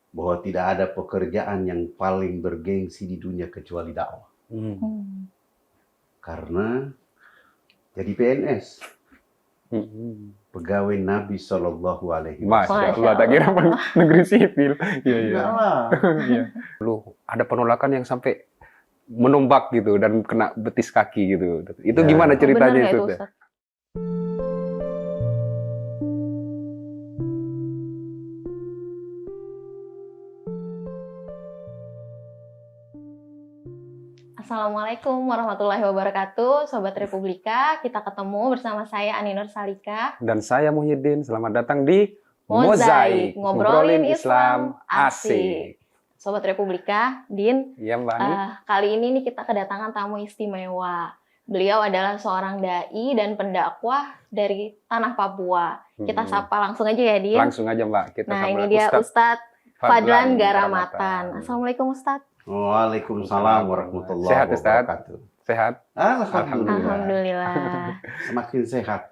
bahwa tidak ada pekerjaan yang paling bergengsi di dunia kecuali dakwah. Karena jadi PNS, pegawai Nabi Shallallahu Alaihi Masya Wasallam. Allah, tak kira negeri sipil. Iya, iya. Enggak lah. Iya. Lu ada penolakan yang sampai menombak gitu dan kena betis kaki gitu. Itu Ya. gimana ceritanya Bener nggak itu? itu, Ustaz? Assalamualaikum warahmatullahi wabarakatuh, Sobat Republika. Kita ketemu bersama saya Ani Nur Salika. Dan saya Muhyiddin, selamat datang di Mozaik, ngobrolin Islam asik. Sobat Republika, Din, Iya Mbak Ani. kali ini nih kita kedatangan tamu istimewa. Beliau adalah seorang dai dan pendakwah dari tanah Papua. Kita sapa langsung aja ya, Din. Langsung aja Mbak. Kita Nah, sama ini dia Ustadz Fadlan Garamatan. Garamatan. Assalamualaikum Ustadz. Waalaikumsalam warahmatullahi Sehat, Ustaz? wabarakatuh. Sehat? Alhamdulillah. Alhamdulillah. Semakin sehat.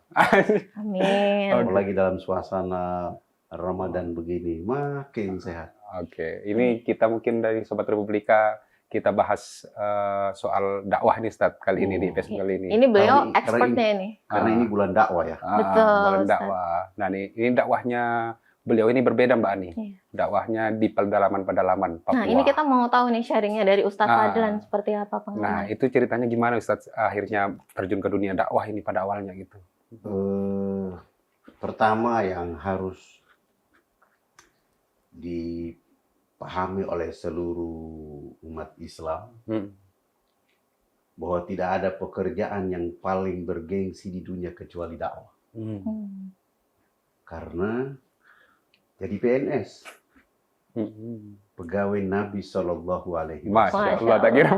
Amin. Apalagi dalam suasana Ramadan begini, makin sehat. Oke, ini kita mungkin dari Sobat Republika kita bahas soal dakwah nih Ustadz kali ini di episode kali ini. Ini beliau Karena expertnya ini. Karena ini bulan dakwah ya. Betul, Bulan Ustaz. dakwah. Nah ini dakwahnya beliau ini berbeda Mbak Ani. Iya. Dakwahnya di pedalaman-pedalaman Papua. Nah, ini kita mau tahu nih sharingnya dari Ustadz Ah. Fadlan seperti apa Nah pengalaman. itu ceritanya gimana Ustadz akhirnya terjun ke dunia dakwah ini pada awalnya gitu. Pertama yang harus dipahami oleh seluruh umat Islam bahwa tidak ada pekerjaan yang paling bergengsi di dunia kecuali dakwah. Karena jadi PNS, pegawai Nabi Shallallahu Alaihi Masya Wasallam. Allah, tak kira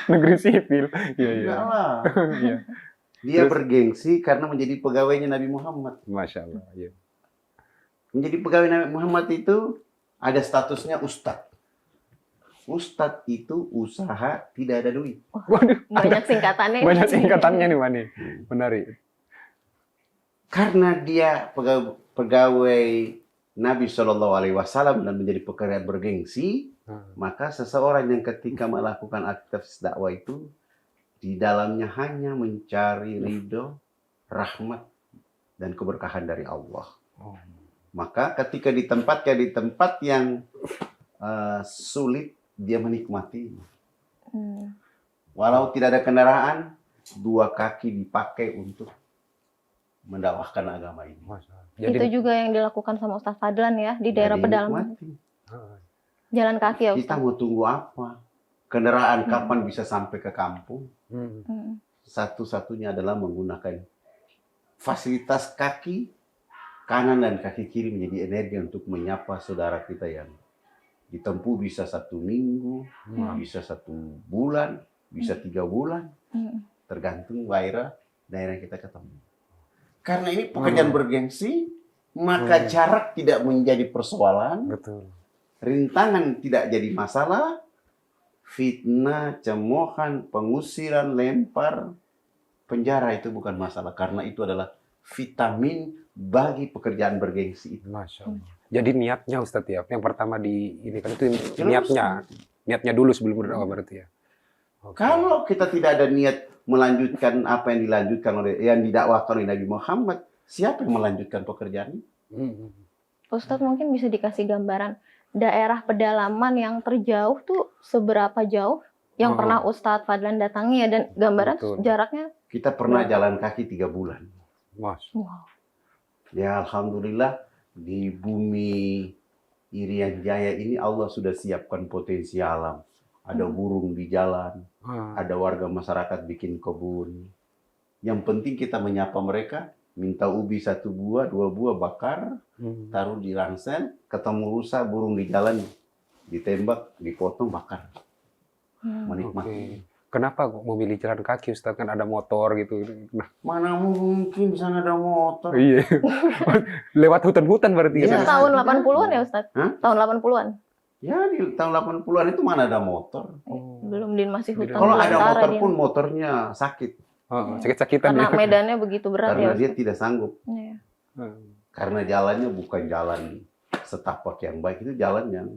negeri sipil. Iya, iya. Enggak lah. Iya. Dia Terus? bergengsi karena menjadi pegawainya Nabi Muhammad. Masya Allah. Iya. Menjadi pegawai Nabi Muhammad itu ada statusnya ustadz. Ustadz itu usaha tidak ada duit. Waduh, Banyak singkatannya. banyak singkatannya nih Mani. Menarik. Karena dia pegawai Nabi Shallallahu Alaihi Wasallam dan menjadi pekerjaan bergengsi, maka seseorang yang ketika melakukan aktivitas dakwah itu di dalamnya hanya mencari ridho, rahmat, dan keberkahan dari Allah. Maka ketika ditempatkan di tempat yang sulit, dia menikmati. Walau tidak ada kendaraan, dua kaki dipakai untuk mendakwahkan agama ini. Itu juga yang dilakukan sama Ustadz Fadlan ya di daerah Jadi pedalaman. nikmati. Jalan kaki ya Kita Ustadz. mau tunggu apa? Kendaraan kapan bisa sampai ke kampung? Satu-satunya adalah menggunakan fasilitas kaki kanan dan kaki kiri menjadi energi untuk menyapa saudara kita yang ditempuh bisa 1 minggu, bisa 1 bulan, bisa 3 bulan, tergantung daerah yang kita ketemu. Karena ini pekerjaan bergengsi, maka jarak tidak menjadi persoalan, Betul. rintangan tidak jadi masalah, fitnah, cemoohan, pengusiran, lempar, penjara itu bukan masalah. Karena itu adalah vitamin bagi pekerjaan bergengsi itu. Masya Allah. Jadi niatnya Ustadz ya, yang pertama ini kan itu Jelas. niatnya dulu sebelum berdakwah berarti ya. Oke. Kalau kita tidak ada niat melanjutkan apa yang dilanjutkan yang didakwahkan oleh Nabi Muhammad, siapa yang melanjutkan pekerjaan? Ustadz mungkin bisa dikasih gambaran daerah pedalaman yang terjauh tuh seberapa jauh yang pernah Ustadz Fadlan datangi ya, dan gambaran Betul. jaraknya. Kita pernah jalan kaki 3 bulan. Mas. Wow. Ya alhamdulillah di bumi Irian Jaya ini Allah sudah siapkan potensi alam. Ada burung di jalan, ada warga masyarakat bikin kebun. Yang penting kita menyapa mereka, minta ubi 1 buah, 2 buah bakar, taruh di ransel, ketemu rusa, burung di jalan, ditembak, dipotong, bakar. Menikmati. Oke. Kenapa kok memilih jalan kaki Ustadz, kan ada motor gitu. Nah, Mana mungkin di sana ada motor? iya. Lewat hutan-hutan berarti Iya. Itu ya. tahun 80-an ya Ustadz? Hah? Tahun 80-an? Ya di tahun 80-an itu mana ada motor? Belum, Din, masih hutan Kalau ada belantara, motor Din. pun motornya sakit. Sakit-sakitan Karena ya. medannya begitu berat Karena ya dia Ustadz. tidak sanggup. Iya. Karena jalannya bukan jalan setapak yang baik, itu jalan yang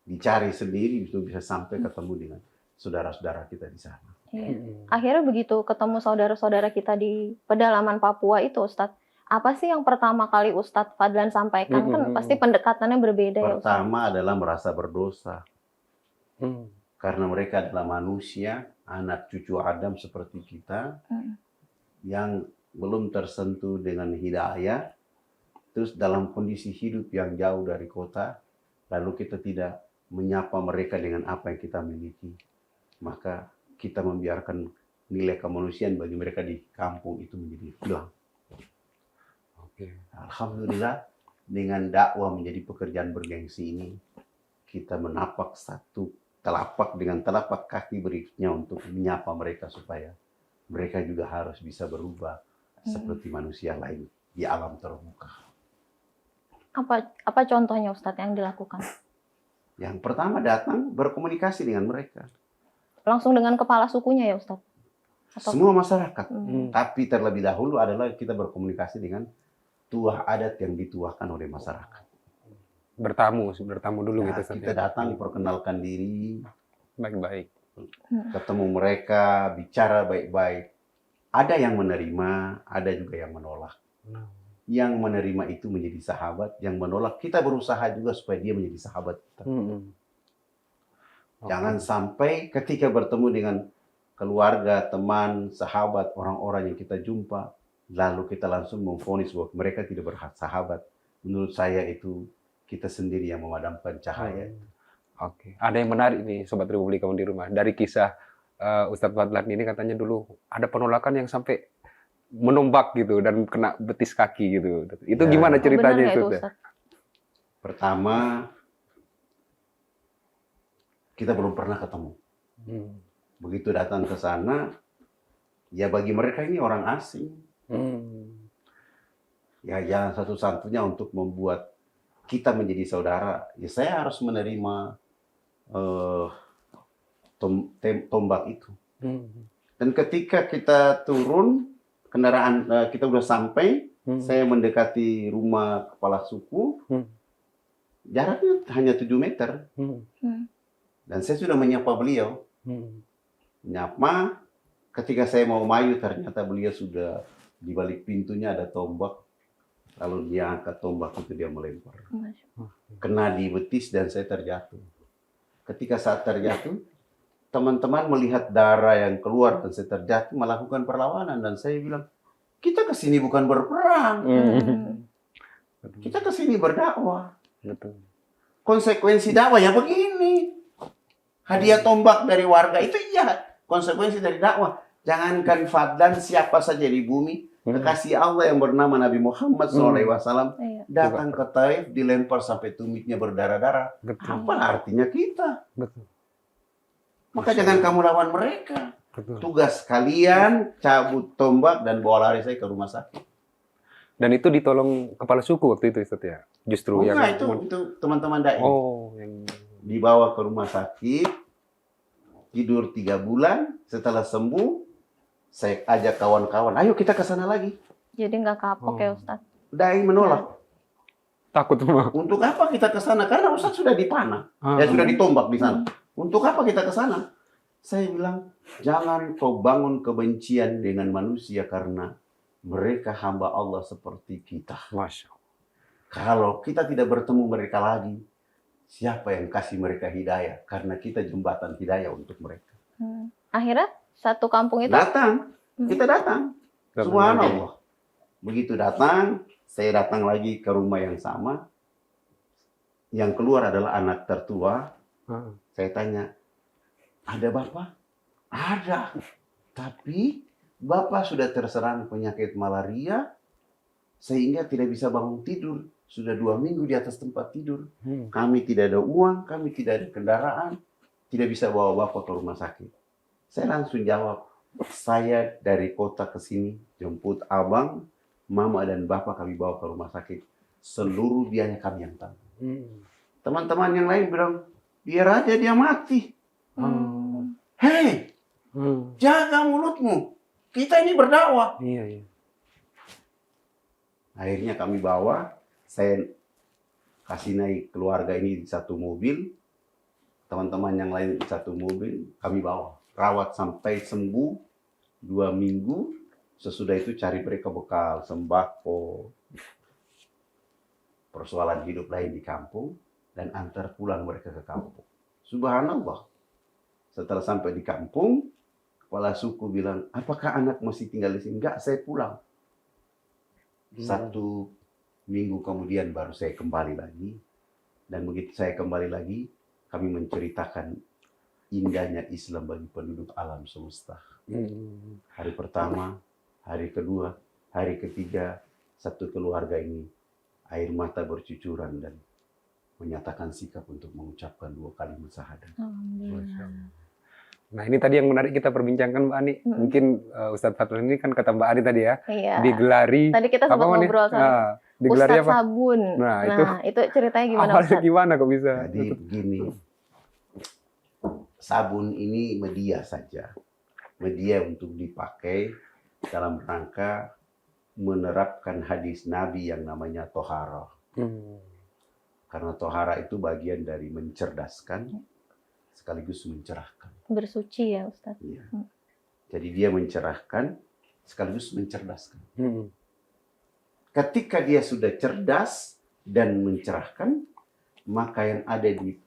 dicari sendiri itu bisa sampai ketemu dengan saudara-saudara kita di sana. Iya. Akhirnya begitu ketemu saudara-saudara kita di pedalaman Papua itu, Ustadz, apa sih yang pertama kali Ustadz Fadlan sampaikan? Kan pasti pendekatannya berbeda ya, Ustadz. Pertama adalah merasa berdosa. Hmm. Karena mereka adalah manusia, anak cucu Adam seperti kita, yang belum tersentuh dengan hidayah, terus dalam kondisi hidup yang jauh dari kota, lalu kita tidak menyapa mereka dengan apa yang kita miliki. Maka kita membiarkan nilai kemanusiaan bagi mereka di kampung itu menjadi hilang. Alhamdulillah, dengan dakwah menjadi pekerjaan bergengsi ini, kita menapak satu telapak dengan telapak kaki berikutnya untuk menyapa mereka supaya mereka juga harus bisa berubah seperti manusia lain di alam terbuka. Apa contohnya Ustadz yang dilakukan? Yang pertama datang berkomunikasi dengan mereka. Langsung dengan kepala sukunya ya Ustadz? Semua masyarakat. Tapi terlebih dahulu adalah kita berkomunikasi dengan tuah adat yang dituahkan oleh masyarakat. Bertamu dulu Nah, gitu. kita datang perkenalkan diri, Baik-baik. ketemu mereka, bicara baik-baik. Ada yang menerima, ada juga yang menolak. Yang menerima itu menjadi sahabat, yang menolak kita berusaha juga supaya dia menjadi sahabat kita. Jangan sampai ketika bertemu dengan keluarga, teman, sahabat, orang-orang yang kita jumpa, lalu kita langsung memvonis bahwa mereka tidak bersahabat. Menurut saya itu kita sendiri yang memadamkan cahaya. Oke. Ada yang menarik nih Sobat Republika di rumah. Dari kisah Ustadz Fadlan ini katanya dulu ada penolakan yang sampai menombak gitu dan kena betis kaki gitu. Itu Ya. gimana ceritanya Benar itu? nggak Ustadz? Pertama, kita belum pernah ketemu. Begitu datang ke sana, ya bagi mereka ini orang asing. Ya jalan satu-satunya untuk membuat kita menjadi saudara, ya saya harus menerima tombak itu. Dan ketika kita turun, kendaraan kita udah sampai, saya mendekati rumah kepala suku, jaraknya hanya 7 meter. Dan saya sudah menyapa beliau. Menyapa, ketika saya mau maju, ternyata beliau sudah di balik pintunya ada tombak. Lalu dia angkat tombak itu, dia melempar. Kena di betis dan saya terjatuh. Ketika saat terjatuh, teman-teman melihat darah yang keluar dan saya terjatuh melakukan perlawanan. Dan saya bilang, kita kesini bukan berperang. Kita kesini berdakwah. Konsekuensi dakwah ya begini. Hadiah tombak dari warga itu iya. Konsekuensi dari dakwah. Jangankan Fadlan, siapa saja di bumi, kekasih Allah yang bernama Nabi Muhammad SAW datang ke Taif, dilempar sampai tumitnya berdarah-darah. Apa artinya kita? Maka jangan kamu lawan mereka. Tugas kalian cabut tombak dan bawa lari saya ke rumah sakit. Dan itu ditolong kepala suku waktu itu Ustadz ya? Justru yang itu teman-teman da'i. yang Dibawa ke rumah sakit, tidur 3 bulan, setelah sembuh, saya ajak kawan-kawan, ayo kita ke sana lagi. Jadi nggak kapok ya Ustadz? Da'i menolak. takut semua. Untuk apa kita ke sana? Karena Ustadz sudah dipanah. Ya sudah ditombak di sana. Untuk apa kita ke sana? Saya bilang, jangan kau bangun kebencian dengan manusia karena mereka hamba Allah seperti kita. Masya Allah. Kalau kita tidak bertemu mereka lagi, siapa yang kasih mereka hidayah? Karena kita jembatan hidayah untuk mereka. Akhirnya satu kampung itu Datang, kita datang. Subhanallah. Begitu datang, saya datang lagi ke rumah yang sama. Yang keluar adalah anak tertua. Saya tanya, ada bapak? Ada. Tapi bapak sudah terserang penyakit malaria sehingga tidak bisa bangun tidur. Sudah 2 minggu di atas tempat tidur. Kami tidak ada uang, kami tidak ada kendaraan, tidak bisa bawa bapak ke rumah sakit. Saya langsung jawab, saya dari kota ke sini jemput abang, mama dan bapak kami bawa ke rumah sakit. Seluruh biayanya kami yang tanggung. Teman-teman yang lain bilang, biar aja dia mati. Hei, jaga mulutmu. Kita ini berdakwah. Iya. Akhirnya kami bawa, saya kasih naik keluarga ini di satu mobil, teman-teman yang lain satu mobil, kami bawa. Rawat sampai sembuh 2 minggu. Sesudah itu cari mereka bekal, sembako, persoalan hidup lain di kampung, dan antar pulang mereka ke kampung. Subhanallah. Setelah sampai di kampung, kepala suku bilang, apakah anak masih tinggal di sini? Enggak, saya pulang. 1 minggu kemudian baru saya kembali lagi. Dan begitu saya kembali lagi, kami menceritakan indahnya Islam bagi penduduk alam semesta. Hari pertama, hari kedua, hari ketiga, satu keluarga ini air mata bercucuran dan menyatakan sikap untuk mengucapkan 2 kalimat syahadat. Nah ini tadi yang menarik kita perbincangkan Mbak Ani. Mungkin Ustadz Fadlan ini kan kata Mbak Ani tadi ya, digelari. Tadi kita sempat ngobrol sama digelari Ustadz apa? Sabun. Nah, itu ceritanya gimana awalnya Ustadz? gimana kok bisa? Jadi begini, sabun ini media saja. Media untuk dipakai dalam rangka menerapkan hadis Nabi yang namanya tohara. Karena tohara itu bagian dari mencerdaskan sekaligus mencerahkan. Bersuci ya Ustadz. Ya. Jadi dia mencerahkan sekaligus mencerdaskan. Ketika dia sudah cerdas dan mencerahkan, maka yang ada di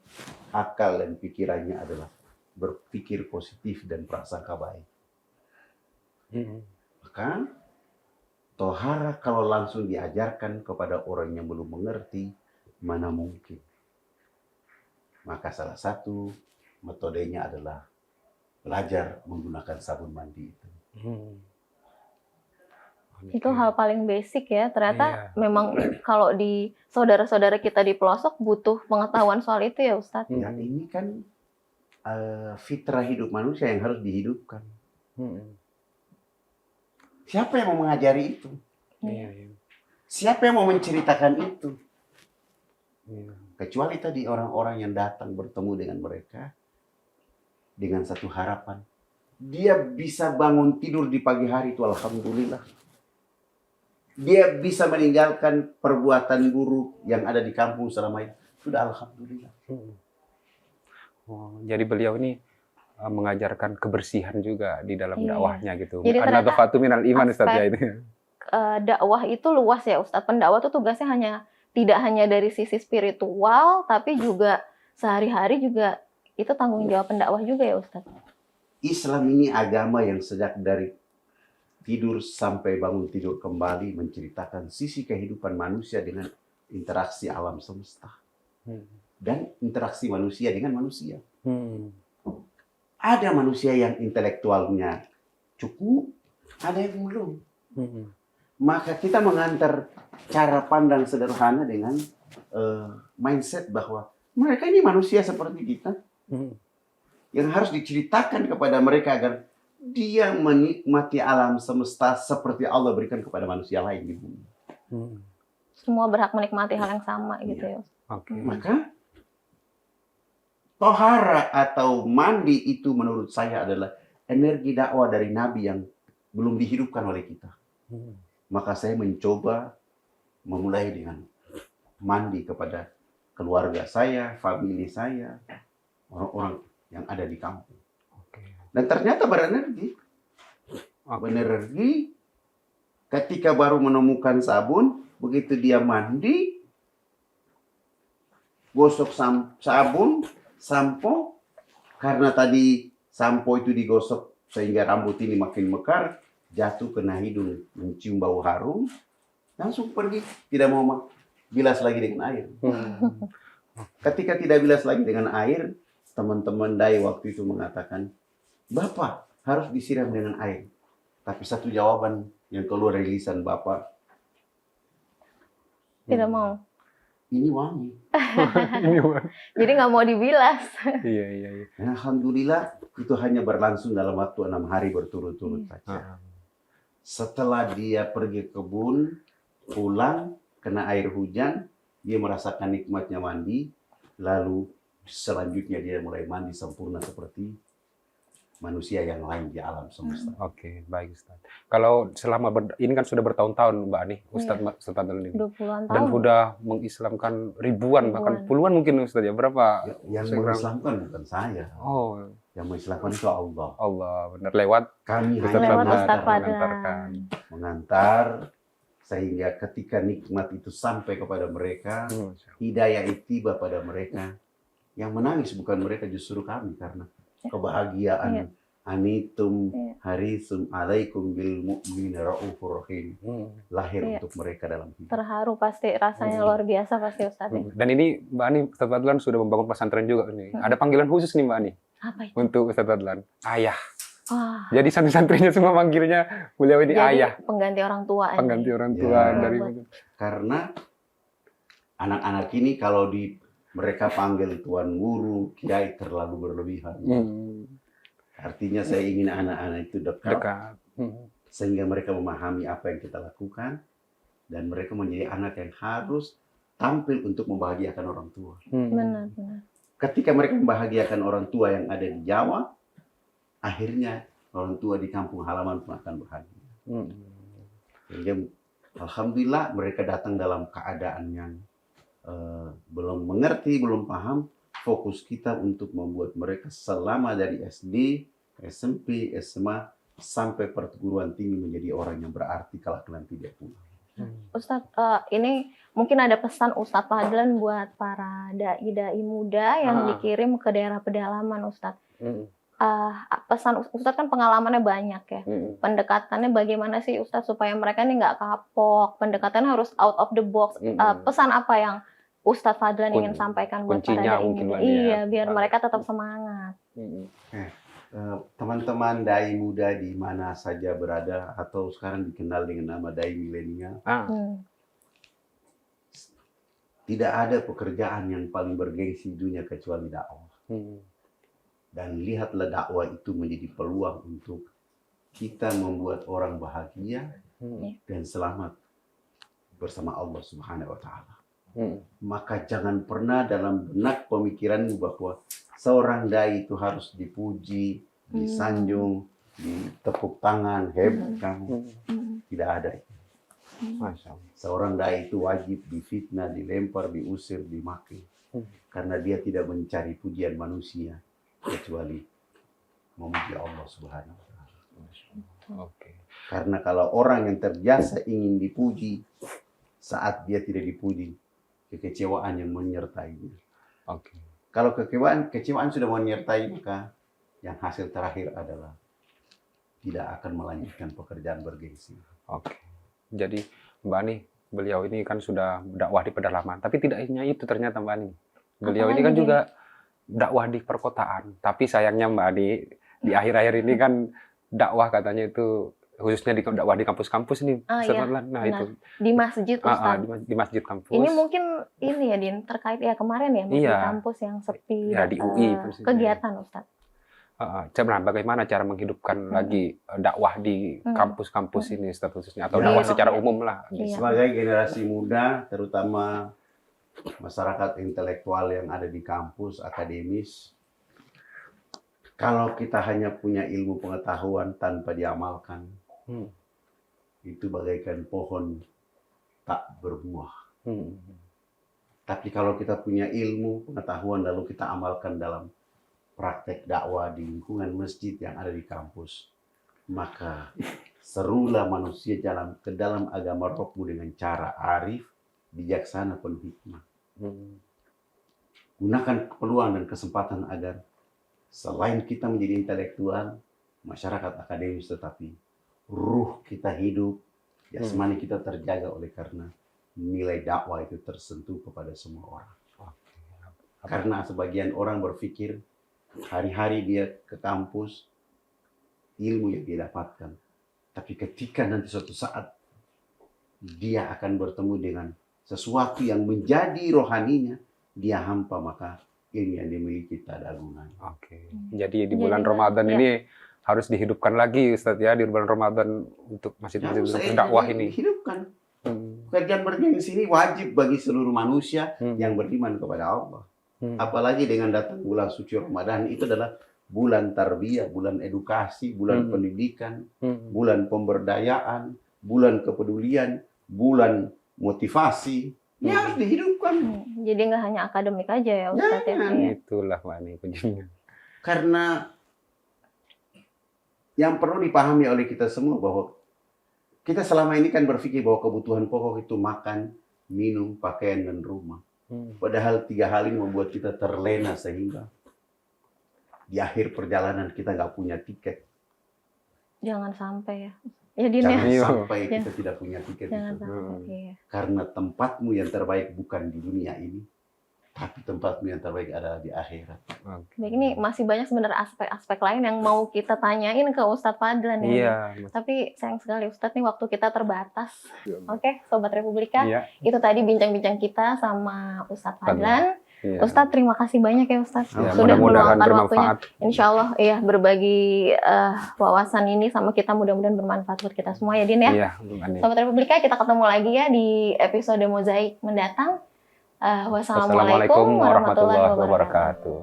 akal dan pikirannya adalah berpikir positif dan prasangka baik. Maka tohara kalau langsung diajarkan kepada orang yang belum mengerti, mana mungkin. Maka salah satu metodenya adalah belajar menggunakan sabun mandi itu. Itu hal paling basic ya. Ternyata memang kalau di saudara-saudara kita di pelosok butuh pengetahuan soal itu ya Ustadz. Ya ini kan fitrah hidup manusia yang harus dihidupkan. Siapa yang mau mengajari itu? Siapa yang mau menceritakan itu? Kecuali tadi orang-orang yang datang bertemu dengan mereka dengan satu harapan. Dia bisa bangun tidur di pagi hari itu alhamdulillah. Dia bisa meninggalkan perbuatan buruk yang ada di kampung selama itu. Sudah alhamdulillah. Jadi beliau ini mengajarkan kebersihan juga di dalam dakwahnya gitu. Jadi An-nadhafatu minal iman Ustaz ya ini. Dakwah itu luas ya Ustaz. Pendakwah itu tugasnya tidak hanya dari sisi spiritual, tapi juga sehari-hari juga itu tanggung jawab pendakwah juga ya Ustaz. Islam ini agama yang sejak dari tidur sampai bangun tidur kembali menceritakan sisi kehidupan manusia dengan interaksi alam semesta. Dan interaksi manusia dengan manusia. Ada manusia yang intelektualnya cukup, ada yang belum. Maka kita mengantar cara pandang sederhana dengan mindset bahwa mereka ini manusia seperti kita. Yang harus diceritakan kepada mereka agar dia menikmati alam semesta seperti Allah berikan kepada manusia lain di bumi. Semua berhak menikmati hal yang sama gitu ya. Maka tohara atau mandi itu menurut saya adalah energi dakwah dari Nabi yang belum dihidupkan oleh kita. Maka saya mencoba memulai dengan mandi kepada keluarga saya, famili saya, orang-orang yang ada di kampung. Dan ternyata berenergi. Berenergi ketika baru menemukan sabun, begitu dia mandi, gosok sabun, sampo, karena tadi sampo itu digosok sehingga rambut ini makin mekar, jatuh kena hidung, mencium bau harum, langsung pergi, tidak mau bilas lagi dengan air. Ketika tidak bilas lagi dengan air, teman-teman dai waktu itu mengatakan, Bapak harus disiram dengan air. Tapi satu jawaban yang keluar dari lisan Bapak, tidak mau. Ini wangi. Jadi nggak mau dibilas. Iya. Alhamdulillah itu hanya berlangsung dalam waktu 6 hari berturut-turut saja. Setelah dia pergi ke kebun, pulang, kena air hujan, dia merasakan nikmatnya mandi, lalu selanjutnya dia mulai mandi sempurna seperti manusia yang lain di alam semesta. Oke, baik Ustaz. Kalau selama ini kan sudah bertahun-tahun Mbak Ani, Ustaz Iya. Ustaz Fadlan ini. 20-an Dan tahun. sudah mengislamkan ribuan, bahkan puluhan mungkin Ustaz ya. Berapa? Yang mengislamkan bukan saya. Oh, Yang mengislamkan itu Allah. Allah, benar lewat Kami Ustaz hanya Lewat Fadlan Ustaz Fadlan. mengantarkan. mengantar sehingga ketika nikmat itu sampai kepada mereka, Hmm. hidayah itu tiba pada mereka. Yang menangis bukan mereka, justru kami, karena kebahagiaan. Iya. Anitum Iya. harisum alaikum bil mu'minin raufur rahim. Hmm. Lahir Iya. untuk mereka dalam hidup. Terharu pasti, rasanya luar biasa pasti Ustaz. Ya. Dan ini Mbak Ani, Ustaz Fadlan sudah membangun pesantren juga nih. Ada panggilan khusus nih Mbak Ani Apa itu? untuk Ustaz Fadlan. Ayah. Wah, Jadi santri-santrinya semua manggilnya beliau ini jadi ayah. pengganti orang tua. ini. Pengganti orang tua Ya. dari Karena anak-anak ini kalau mereka panggil tuan guru, kiai terlalu berlebihan. Artinya saya ingin anak-anak itu dekat, dekat. sehingga mereka memahami apa yang kita lakukan, dan mereka menjadi anak yang harus tampil untuk membahagiakan orang tua. Benar, benar. Ketika mereka membahagiakan orang tua yang ada di Jawa, akhirnya orang tua di kampung halaman pun akan bahagia. Sehingga alhamdulillah mereka datang dalam keadaan yang belum mengerti, belum paham. Fokus kita untuk membuat mereka selama dari SD, SMP, SMA, sampai perguruan tinggi menjadi orang yang berarti kalau nanti dia pulang. Ustadz, ini mungkin ada pesan Ustadz Fadlan buat para dai-dai muda yang dikirim ke daerah pedalaman, Ustadz. Pesan Ustadz kan pengalamannya banyak ya. Pendekatannya bagaimana sih Ustadz supaya mereka ini nggak kapok? Pendekatannya harus out of the box. Pesan apa yang Ustadz Fadlan ingin sampaikan buat para dai muda? Iya, biar mereka tetap semangat. Teman-teman dai muda di mana saja berada atau sekarang dikenal dengan nama dai milenial, tidak ada pekerjaan yang paling bergengsi di dunia kecuali dakwah. Dan lihatlah dakwah itu menjadi peluang untuk kita membuat orang bahagia dan selamat bersama Allah Subhanahu wa Ta'ala. Maka jangan pernah dalam benak pemikiranmu bahwa seorang dai itu harus dipuji, disanjung, ditepuk tangan, hebat kamu. Tidak ada itu. Seorang dai itu wajib difitnah, dilempar, diusir, dimaki. Karena dia tidak mencari pujian manusia kecuali memuji Allah Subhanahu wa Ta'ala. Karena kalau orang yang terbiasa ingin dipuji, saat dia tidak dipuji, kekecewaan yang menyertainya. Kalau kekecewaan sudah menyertai, maka yang hasil terakhir adalah tidak akan melanjutkan pekerjaan bergengsi. Jadi Mbak Ani, beliau ini kan sudah dakwah di pedalaman, tapi tidak hanya itu ternyata Mbak Ani. Beliau ini kan juga dakwah di perkotaan, tapi sayangnya Mbak Ani di akhir-akhir ini kan dakwah katanya itu khususnya di dakwah di kampus-kampus ini. Iya, nah itu di masjid Ustaz. Di masjid kampus. Ini mungkin ini ya Din, terkait ya kemarin ya masjid kampus yang sepi. Ya, di UI kegiatan Ustaz. Bagaimana cara menghidupkan lagi dakwah di kampus-kampus ini khususnya atau dakwah secara umum lah. Sebagai generasi muda, terutama masyarakat intelektual yang ada di kampus akademis, kalau kita hanya punya ilmu pengetahuan tanpa diamalkan, itu bagaikan pohon tak berbuah. Tapi kalau kita punya ilmu pengetahuan lalu kita amalkan dalam praktek dakwah di lingkungan masjid yang ada di kampus, maka serulah manusia ke dalam agama rohmu dengan cara arif, bijaksana, penuh hikmah. Gunakan peluang dan kesempatan agar selain kita menjadi intelektual, masyarakat akademis, tetapi ruh kita hidup, jasmani kita terjaga oleh karena nilai dakwah itu tersentuh kepada semua orang. Karena sebagian orang berpikir hari-hari dia ke kampus, ilmu yang dia dapatkan. Tapi ketika nanti suatu saat dia akan bertemu dengan sesuatu yang menjadi rohaninya, dia hampa, maka ilmu yang dimiliki tak ada gunanya. Jadi di bulan Ramadan ini harus dihidupkan lagi Ustaz ya, di bulan Ramadan untuk masjid-masjid dakwah ini. Hidupkan. Pekerjaan bergengsi ini wajib bagi seluruh manusia yang beriman kepada Allah. Apalagi dengan datang bulan suci Ramadan, itu adalah bulan tarbiyah, bulan edukasi, bulan pendidikan, bulan pemberdayaan, bulan kepedulian, bulan motivasi. Ini harus dihidupkan. Jadi nggak hanya akademik aja ya Ustadz ya. Iya. Itulah Mbak Ani kuncinya. Karena yang perlu dipahami oleh kita semua bahwa kita selama ini kan berpikir bahwa kebutuhan pokok itu makan, minum, pakaian, dan rumah. Padahal 3 hal ini membuat kita terlena sehingga di akhir perjalanan kita nggak punya tiket. Jangan sampai ya. Jadi Jangan nih. sampai kita tidak punya tiket Jangan itu. sampai. Iya. Karena tempatmu yang terbaik bukan di dunia ini, tapi tempatmu yang terbaik adalah di akhirat. Baik, ini masih banyak sebenarnya aspek-aspek lain yang mau kita tanyain ke Ustadz Fadlan ya. Iya. Tapi sayang sekali Ustadz nih waktu kita terbatas. Oke, Sobat Republika, Iya. itu tadi bincang-bincang kita sama Ustadz Fadlan. Iya. Ustadz terima kasih banyak ya Ustadz Ya, sudah mudah-mudahan meluangkan waktunya. bermanfaat. Insya Allah ya berbagi wawasan ini sama kita, mudah-mudahan bermanfaat buat kita semua ya Din ya. Iya, Mbak Ani. Sobat Republika, kita ketemu lagi ya di episode Mozaik mendatang. Wassalamualaikum warahmatullahi wabarakatuh.